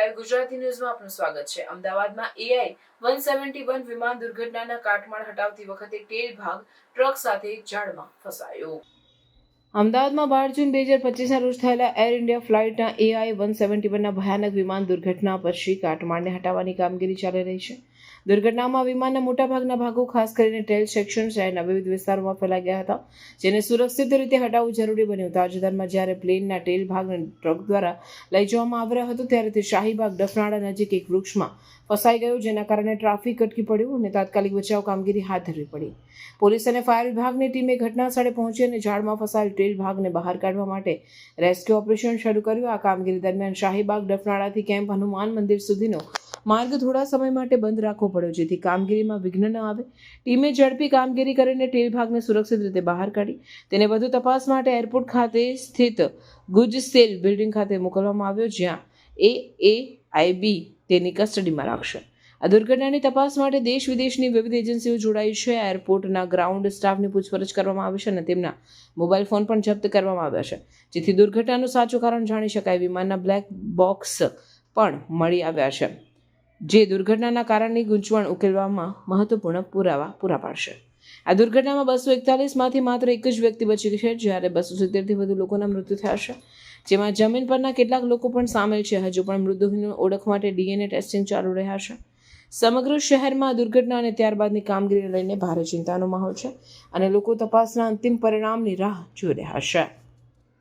Live Gujarati ન્યૂઝમાં આપનું સ્વાગત છે। અમદાવાદમાં AI-171 વિમાન દુર્ઘટનાના કાટમાળ હટાવતી વખતે ટેલ ભાગ ટ્રક સાથે ઝાડમાં ફસાયો। અમદાવાદમાં 12 જૂન 2025ના રોજ થયેલા એર ઇન્ડિયા ફ્લાઇટના AI-171ના ભયાનક વિમાન દુર્ઘટના પછી કાટમાળને હટાવવાની કામગીરી ચાલી રહી છે। દુર્ઘટનામાં વિમાનના મોટાભાગના ભાગો ખાસ કરીને ટેલ સેક્શન શહેરના વિવિધ વિસ્તારોમાં ફેલાઈ ગયા હતા, જેને સુરક્ષિત રીતે હટાવવું જરૂરી બન્યું। તાજેતરમાં જ્યારે પ્લેનના ટેલ ભાગને ટ્રક દ્વારા લઈ જવામાં આવી રહ્યો હતો ત્યારે તે શાહીબાગ ડફનાળા નજીક એક વૃક્ષમાં ફસાઈ ગયો, જેના કારણે ટ્રાફિક અટકી પડ્યું અને તાત્કાલિક બચાવ કામગીરી હાથ ધરવી પડી। પોલીસ અને ફાયર વિભાગની ટીમે ઘટના સ્થળે પહોંચી અને ઝાડમાં ફસાયેલ ટેલ ભાગને બહાર કાઢવા માટે રેસ્ક્યુ ઓપરેશન શરૂ કર્યું। આ કામગીરી દરમિયાન શાહીબાગ ડફનાળાથી કેમ્પ હનુમાન મંદિર સુધીનો માર્ગ થોડા સમય માટે બંધ રાખવો પડ્યો, જેથી કામગીરીમાં વિઘ્ન ન આવે। ટીમે ઝડપી કામગીરી કરીને ટેલ ભાગને સુરક્ષિત રીતે બહાર કાઢી તેને વધુ તપાસ માટે એરપોર્ટ ખાતે સ્થિત ગુજ સેલ બિલ્ડિંગ ખાતે મોકલવામાં આવ્યો, જ્યાં AAIB તેની કસ્ટડીમાં રાખશે। આ દુર્ઘટનાની તપાસ માટે દેશ વિદેશની વિવિધ એજન્સીઓ જોડાઈ છે। એરપોર્ટના ગ્રાઉન્ડ સ્ટાફની પૂછપરછ કરવામાં આવી છે અને તેમના મોબાઈલ ફોન પણ જપ્ત કરવામાં આવ્યા છે, જેથી દુર્ઘટનાનું સાચું કારણ જાણી શકાય। વિમાનના બ્લેક બોક્સ પણ મળી આવ્યા છે, જે દુર્ઘટનાના કારણની ગૂંચવણ ઉકેલવામાં મહત્વપૂર્ણ પુરાવા પૂરા પાડશે। આ દુર્ઘટનામાં 241માંથી માત્ર એક જ વ્યક્તિ બચી છે, જ્યારે 270થી વધુ લોકોના મૃત્યુ થયા છે, જેમાં જમીન પરના કેટલાક લોકો પણ સામેલ છે। હજુ પણ મૃતદેહોની ઓળખ માટે DNA ટેસ્ટિંગ ચાલુ રહ્યા છે। સમગ્ર શહેરમાં દુર્ઘટના અને ત્યારબાદની કામગીરીને લઈને ભારે ચિંતાનો માહોલ છે અને લોકો તપાસના અંતિમ પરિણામની રાહ જોઈ રહ્યા છે।